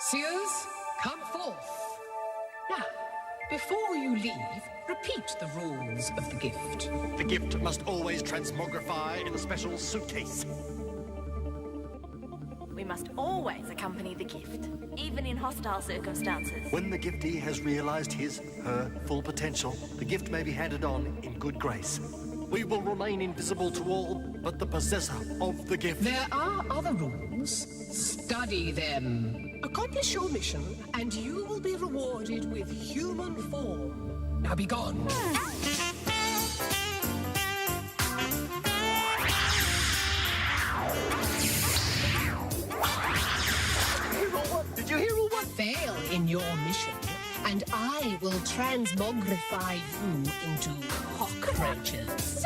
Seers, come forth. Now, before you leave, repeat the rules of the gift. The gift must always transmogrify in a special suitcase. We must always accompany the gift, even in hostile circumstances. When the giftee has realized her full potential, the gift may be handed on in good grace. We will remain invisible to all but the possessor of the gift. There are other rules. Study them. Accomplish your mission, and you will be rewarded with human form. Now be gone. Did you hear all what? Fail in your mission, and I will transmogrify you into cockroaches.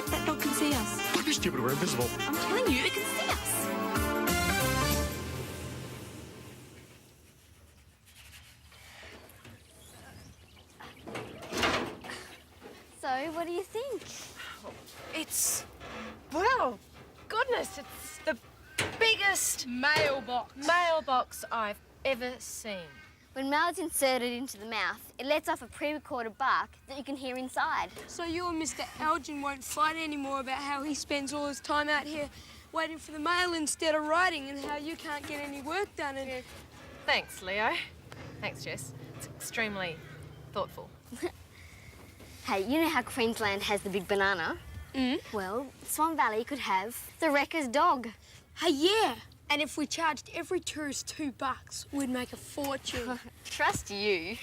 That dog can see us. Don't be stupid, we're invisible. I'm telling you, it can see us. So, what do you think? It's, well, goodness, it's the biggest mailbox I've ever seen. When mail is inserted into the mouth, it lets off a pre-recorded bark that you can hear inside. So you and Mr. Elgin won't fight anymore about how he spends all his time out here waiting for the mail instead of writing, and how you can't get any work done. And Thanks, Leo. Thanks, Jess. It's extremely thoughtful. Hey, you know how Queensland has the big banana? Well, Swan Valley could have the wrecker's dog. hey, yeah. And if we charged every tourist $2, we'd make a fortune. Trust you.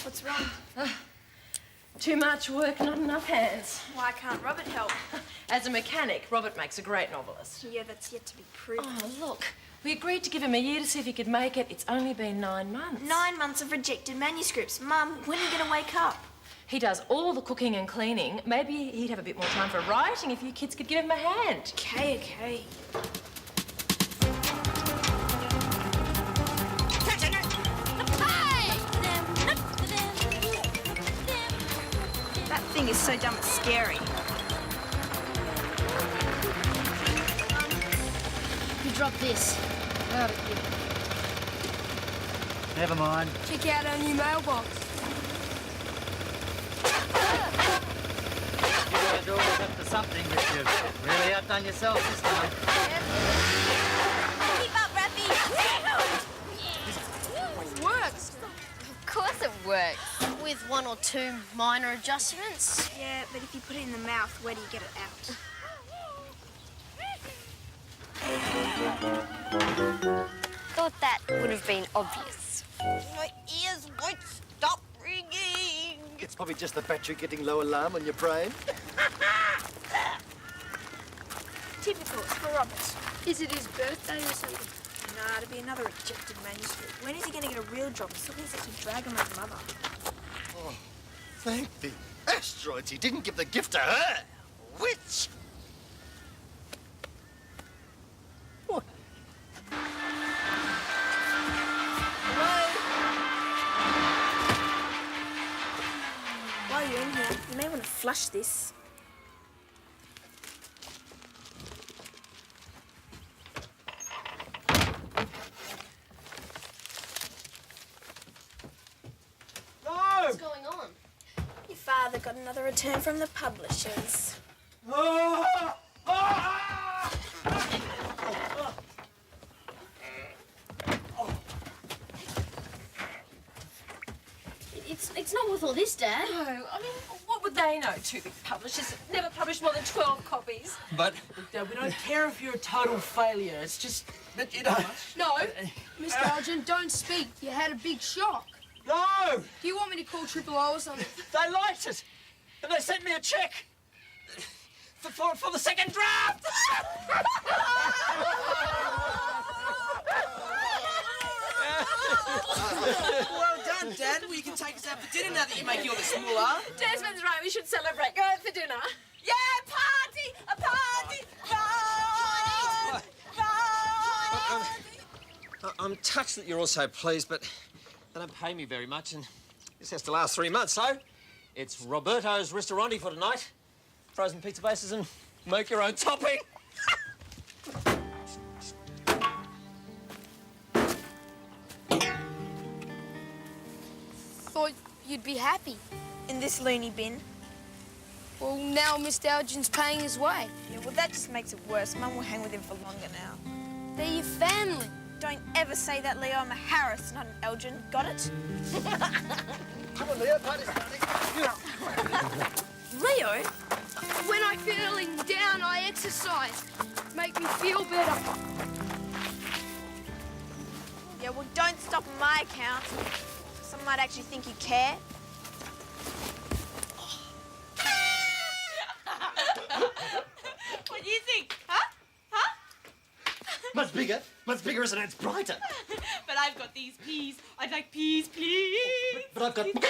What's wrong? Too much work, not enough hands. Why can't Robert help? As a mechanic, Robert makes a great novelist. Yeah, that's yet to be proven. Oh, look, we agreed to give him a year to see if he could make it. It's only been 9 months. 9 months of rejected manuscripts. Mum, when are you going to wake up? He does all the cooking and cleaning. Maybe he'd have a bit more time for writing if you kids could give him a hand. Okay, okay. That thing is so dumb it's scary. You dropped this. Never mind. Check out our new mailbox. You got to do always up to something, but you've really outdone yourself this time. Keep up, Raffy! It works. Of course it works. With 1 or 2 minor adjustments. Yeah, but if you put it in the mouth, where do you get it out? Thought that would have been obvious. My ears won't stop ringing. It's probably just the battery getting low alarm on your brain. Typical, it's for Robert. Is it his birthday or something? Nah, it'll be another rejected manuscript. When is he going to get a real job? He's still being such a drag on my mother. Oh, thank the asteroids he didn't give the gift to her. Witch! What? While you're in here, you may want to flush this. What's going on? Your father got another return from the publishers. It's not worth all this, Dad. No, I mean, what would they know? 2 big publishers that never published more than 12 copies. But We don't care if you're a total failure. It's just that you know. No, Mr. Elgin, don't speak. You had a big shock. No, Do you want me to call Triple O or something? they liked it, and they sent me a check for the second draft. Well done, Dad. Well, you can take us out for dinner now that you're making all this moolah. Desmond's right, we should celebrate. Go out for dinner. Yeah, party! A party! Run! Run! I'm touched that you're all so pleased, but they don't pay me very much, and This has to last 3 months, so it's Roberto's Ristorante for tonight. Frozen pizza bases and make your own topping. Thought you'd be happy. In this loony bin. Well, now Mr. Elgin's paying his way. Yeah, well, that just makes it worse. Mum will hang with him for longer now. They're your family. Don't ever say that, Leo. I'm a Harris, not an Elgin. Got it? Come on, Leo, party's starting. Leo? When I'm feeling down, I exercise. Make me feel better. Yeah, well, don't stop on my account. Some might actually think you care. What do you think? Huh? Huh? Much bigger, isn't it? It's brighter. But I've got these peas. I'd like peas, please. But I've got... Peas.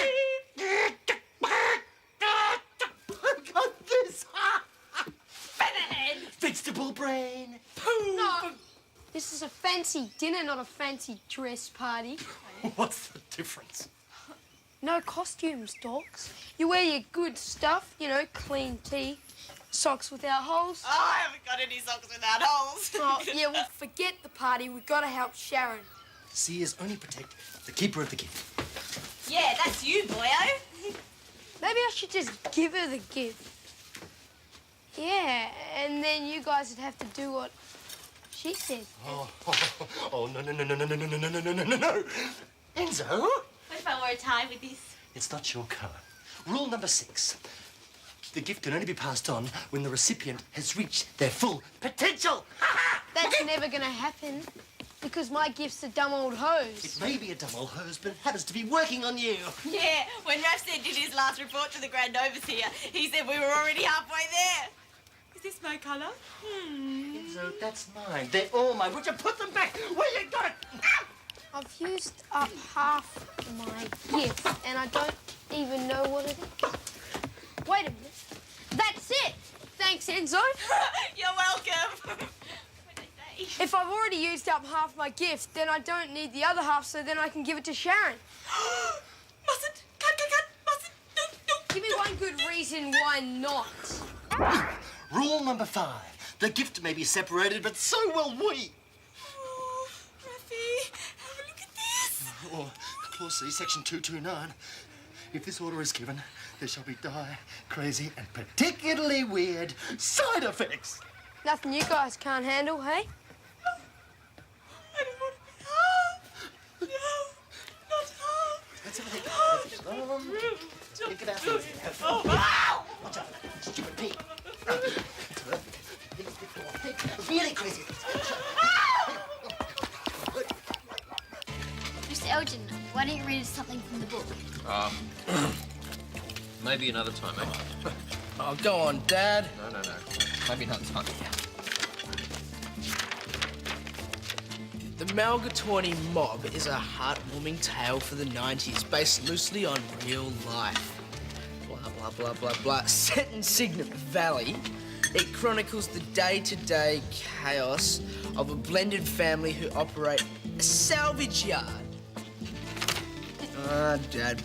I've got this. Featherhead. Vegetable brain. No. This is a fancy dinner, not a fancy dress party. What's the difference? No costumes, dogs. You wear your good stuff, you know, clean tee, socks without holes. Oh, I haven't got any socks without holes. Oh, yeah, well, forget the party. We've got to help Sharon. Seers only protect the keeper of the gift. Yeah, that's you, boyo. Maybe I should just give her the gift. Yeah, and then you guys would have to do what she said. Oh, no. Enzo? What if I wore a tie with this? It's not your colour. Rule number 6. The gift can only be passed on when the recipient has reached their full potential. That's never going to happen because my gift's a dumb old hose. It may be a dumb old hose, but it happens to be working on you. Yeah, when Rafstead did his last report to the Grand Overseer, he said we were already halfway there. Is this my colour? Enzo, that's mine. They're all mine. Would you put them back where you got it? I've used up half my gift and I don't even know what it is. Wait a minute. That's it. Thanks, Enzo. You're welcome. If I've already used up half my gift, then I don't need the other half, so then I can give it to Sharon. Mustn't. Cut. Mustn't. No. Give me one good reason why not. Rule number 5. The gift may be separated, but so will we. Oh, Raffy, have a look at this. Or Clause C, Section 229. If this order is given, there shall be dire, crazy, and particularly weird side effects. Nothing you guys can't handle, hey? I don't want to be half. No, not half. That's everything. Think about things. Ow! Watch out, stupid pig. Really crazy. Mr. Elgin, why don't you read us something from the book? Maybe another time, eh? Oh, go on, Dad. No. Maybe another time. The Malgatawny Mob is a heartwarming tale for the 90s based loosely on real life. Blah. Set in Cygnet Valley, it chronicles the day-to-day chaos of a blended family who operate a salvage yard. Dad.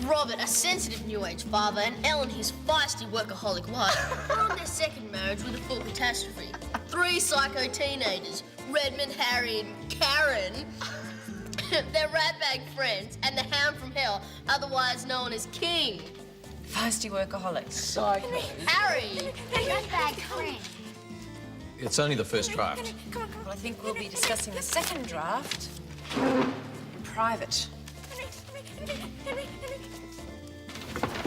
Robert, a sensitive New Age father, and Ellen, his feisty workaholic wife, are on their second marriage with a full catastrophe. 3 psycho teenagers, Redmond, Harry, and Karen, their ratbag friends, and the Hound from Hell, otherwise known as King. Feisty workaholics. Psycho. Harry! Ratbag friend. It's only the first draft. Well, I think we'll be discussing the second draft in private.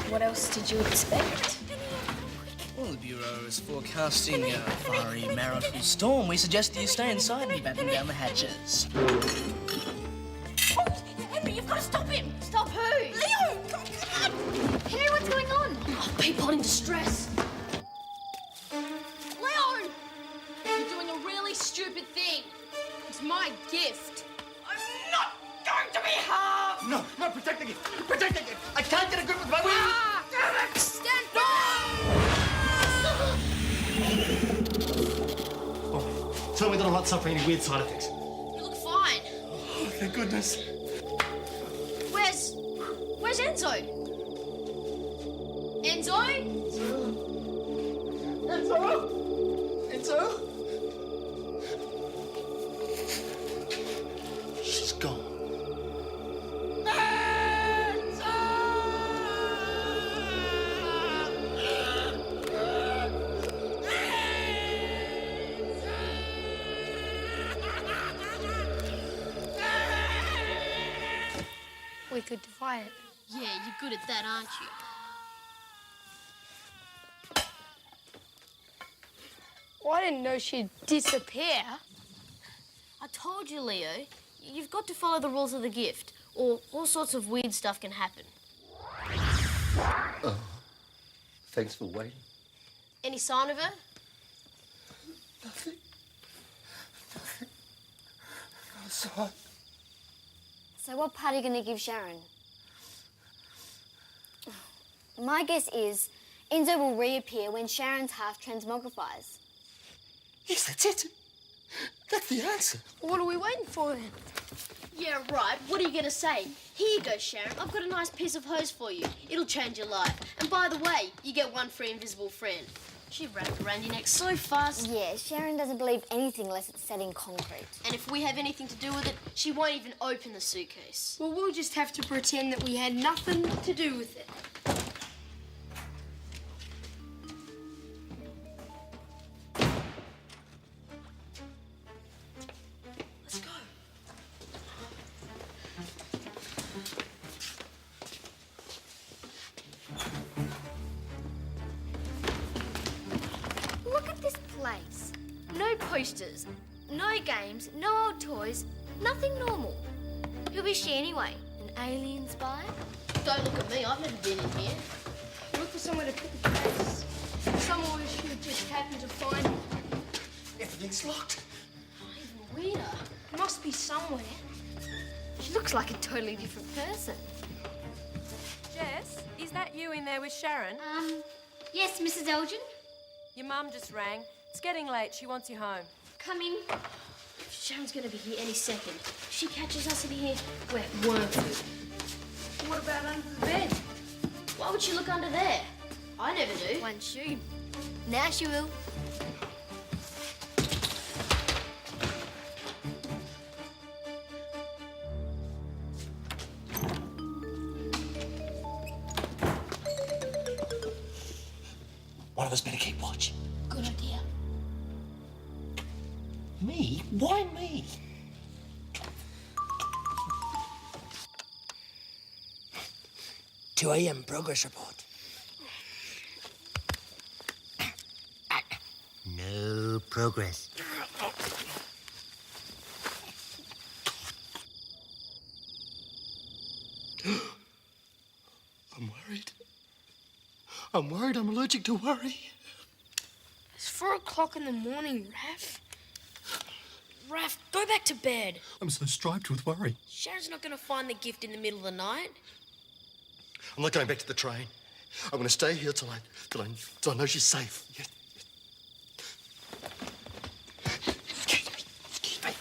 What else did you expect? Well, the Bureau is forecasting a fiery marital storm. We suggest that you stay inside and batten down the hatches. Oh, Henry, you've got to stop him! Stop who? Leo! Come on! Henry, what's going on? Oh, people in distress. Leo! You're doing a really stupid thing. It's my gift. I'm not going to be half. No, protect the gift. Protect the gift. I can't get a grip with my wings. Damn it! Stand back! Tell me that I'm not suffering any weird side effects. You look fine. Oh, thank goodness. Where's Where's Enzo? Enzo? Enzo? She's gone. We could defy it. Yeah, you're good at that, aren't you? Well, I didn't know she'd disappear. I told you, Leo. You've got to follow the rules of the gift, or all sorts of weird stuff can happen. Oh, thanks for waiting. Any sign of her? Nothing. Nothing. No sign. So what part are you going to give Sharon? My guess is Enzo will reappear when Sharon's half transmogrifies. Yes, that's it. That's the answer. What are we waiting for then? Yeah, right. What are you going to say? Here you go, Sharon. I've got a nice piece of hose for you. It'll change your life. And by the way, you get one free invisible friend. She ran around your neck so fast. Yeah, Sharon doesn't believe anything unless it's set in concrete. And if we have anything to do with it, she won't even open the suitcase. Well, we'll just have to pretend that we had nothing to do with it. Let's go. Look at this place. No posters, no games, no old toys, nothing normal. Who is she anyway? An alien spy? Don't look at me. I've never been in here. Look for somewhere to put the case. Somewhere we should just happen to find it. Everything's locked. Even weirder. It must be somewhere. She looks like a totally different person. Jess, is that you in there with Sharon? Yes, Mrs. Elgin. Your mum just rang. It's getting late. She wants you home. Coming. Sharon's going to be here any second. If she catches us in here, we're worm food. What about under the bed? Why would she look under there? I never do. One shoe. Now she will. One of us better keep watch. Good idea. Me? Why me? "2 a.m. progress report. No progress. I'm worried. I'm worried. I'm allergic to worry. It's 4 o'clock in the morning, Raph. Raph, go back to bed. I'm so striped with worry. Sharon's not going to find the gift in the middle of the night. I'm not going back to the train. I'm going to stay here till I know she's safe. Yes. Excuse me.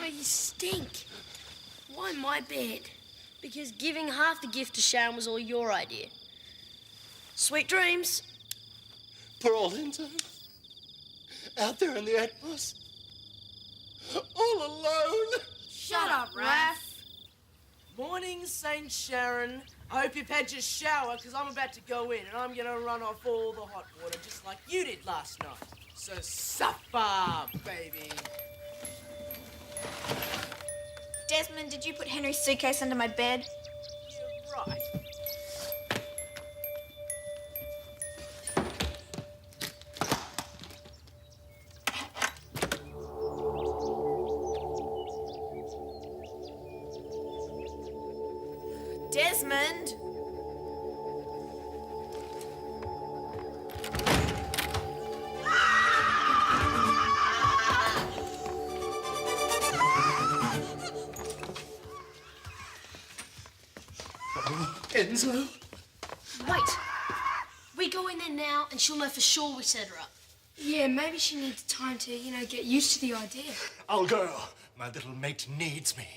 Oh, you stink. Why my bed? Because giving half the gift to Sharon was all your idea. Sweet dreams. Poor old Enzo. Out there in the Atmos. All alone. Shut up, Raph. Morning, St. Sharon. I hope you've had your shower, because I'm about to go in and I'm going to run off all the hot water just like you did last night. So supper, baby. Desmond, did you put Henry's suitcase under my bed? You're right. Desmond! Enzo? Wait. We go in there now and she'll know for sure we set her up. Yeah, maybe she needs time to, get used to the idea. I'll go. My little mate needs me.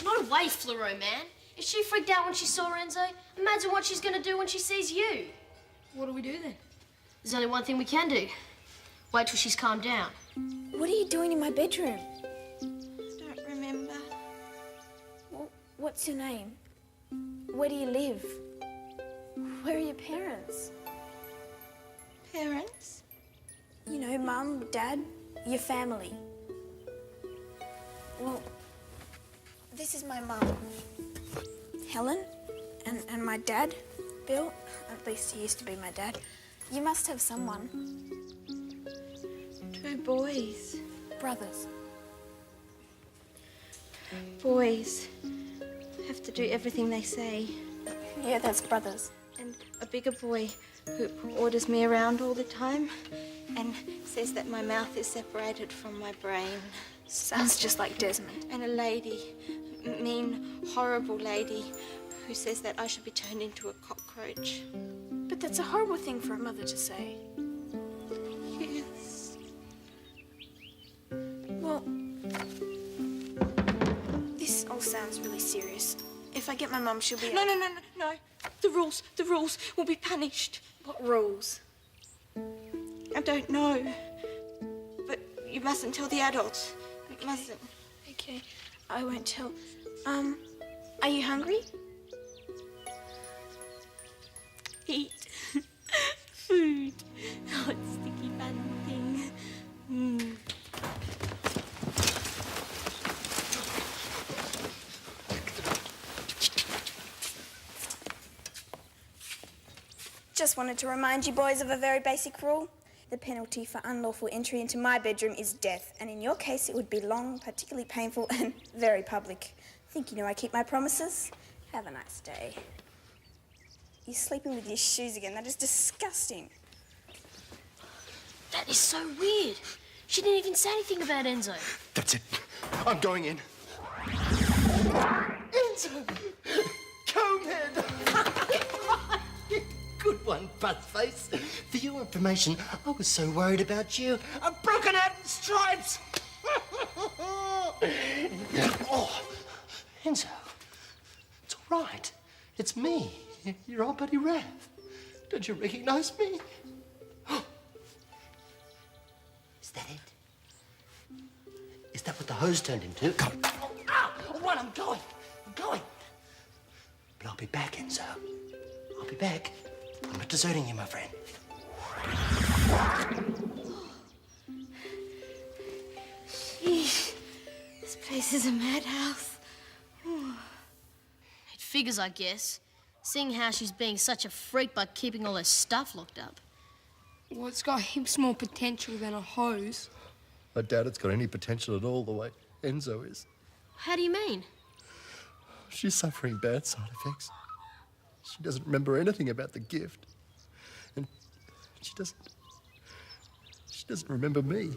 Not a way, Fluoro Man. If she freaked out when she saw Enzo, imagine what she's going to do when she sees you. What do we do then? There's only one thing we can do. Wait till she's calmed down. What are you doing in my bedroom? Don't remember. Well, what's your name? Where do you live? Where are your parents? Parents? You know, Mum, Dad, your family. Well, this is my mum, Helen, and my dad, Bill. At least he used to be my dad. You must have someone. 2 boys. Brothers. Boys have to do everything they say. Yeah, that's brothers. And a bigger boy who orders me around all the time and says that my mouth is separated from my brain. Sounds just like Desmond. And a lady, mean, horrible lady, who says that I should be turned into a cockroach. But that's a horrible thing for a mother to say. Yes. Well, this all sounds really serious. If I get my mum, she'll be... No. The rules will be punished. What rules? I don't know. But you mustn't tell the adults. You mustn't. Okay, I won't tell. Are you hungry? Eat. Food. Hot sticky bun thing. Just wanted to remind you boys of a very basic rule. The penalty for unlawful entry into my bedroom is death, and in your case it would be long, particularly painful, and very public. Think you know I keep my promises? Have a nice day. You're sleeping with your shoes again. That is disgusting. That is so weird. She didn't even say anything about Enzo. That's it. I'm going in. Enzo! Conehead! Good one, Buzzface. For your information, I was so worried about you. I've broken out in stripes! Oh, Enzo. It's all right. It's me, your old buddy Raph. Don't you recognize me? Is that it? Is that what the hose turned into? What? I'm going. But I'll be back, Enzo. I'll be back. I'm not deserting you, my friend. Sheesh. This place is a madhouse. It figures, I guess, seeing how she's being such a freak by keeping all her stuff locked up. Well, it's got heaps more potential than a hose. I doubt it's got any potential at all the way Enzo is. How do you mean? She's suffering bad side effects. She doesn't remember anything about the gift. And she doesn't remember me.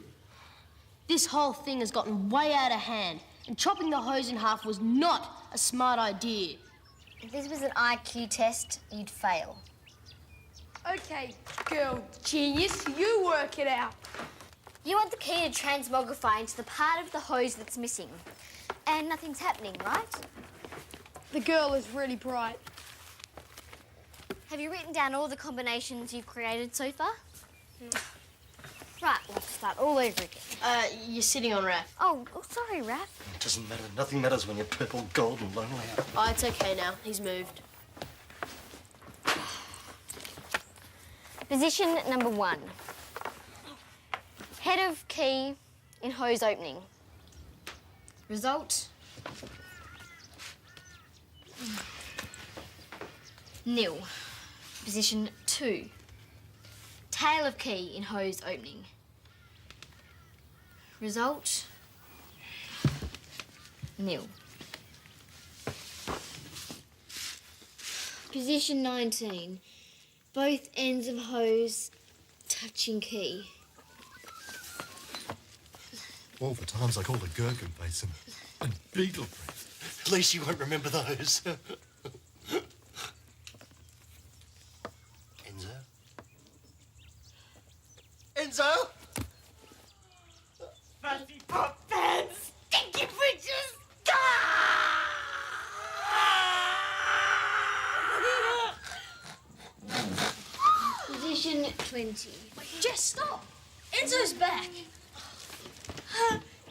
This whole thing has gotten way out of hand, and chopping the hose in half was not a smart idea. If this was an IQ test, you'd fail. Okay, girl genius, you work it out. You want the key to transmogrify into the part of the hose that's missing. And nothing's happening, right? The girl is really bright. Have you written down all the combinations you've created so far? Right, we'll start all over again. You're sitting on Raph. Oh, sorry, Raph. It doesn't matter. Nothing matters when you're purple, gold, and lonely. Oh, it's okay now. He's moved. Position number 1. Head of key in hose opening. Result? Nil. Position 2. Tail of key in hose opening. Result? Nil. Position 19. Both ends of hose touching key. All the times I called a gherkin basin and beetle breath. At least you won't remember those. Enzo? Fuzzy pop fans, stinky bridges. 20. Jess, stop! Enzo's back.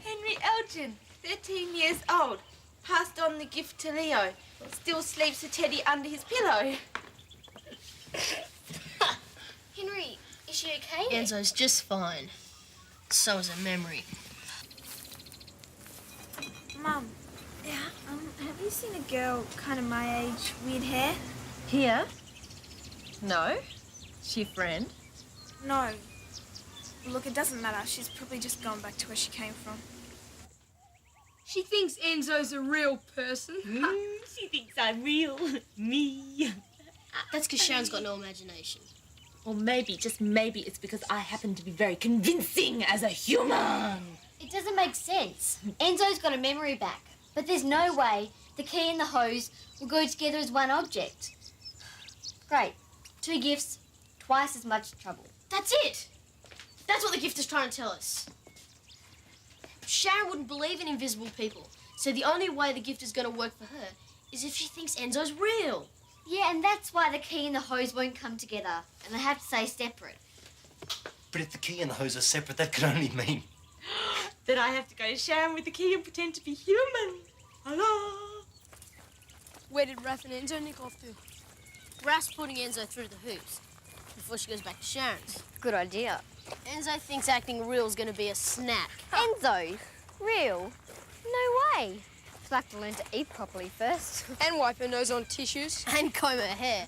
Henry Elgin, 13 years old. Passed on the gift to Leo. Still sleeps with Teddy under his pillow. Henry, is she okay? Enzo's just fine. So is her memory. Mum. Yeah? Have you seen a girl kind of my age, weird hair? Here? No. She a friend? No. Look, it doesn't matter. She's probably just gone back to where she came from. She thinks Enzo's a real person. She thinks I'm real. Me. That's because Sharon's got no imagination. Or maybe, just maybe, it's because I happen to be very convincing as a human. It doesn't make sense. Enzo's got a memory back, but there's no way the key and the hose will go together as one object. Great. 2 gifts, twice as much trouble. That's it. That's what the gift is trying to tell us. Sharon wouldn't believe in invisible people, so the only way the gift is going to work for her is if she thinks Enzo's real. Yeah, and that's why the key and the hose won't come together, and they have to stay separate. But if the key and the hose are separate, that could only mean... Then I have to go to Sharon with the key and pretend to be human. Hello. Where did Raph and Enzo nick off to? Raph's putting Enzo through the hoops before she goes back to Sharon's. Good idea. Enzo thinks acting real is going to be a snack. Enzo? Real? No way. She'll have to learn to eat properly first. And wipe her nose on tissues. And comb her hair.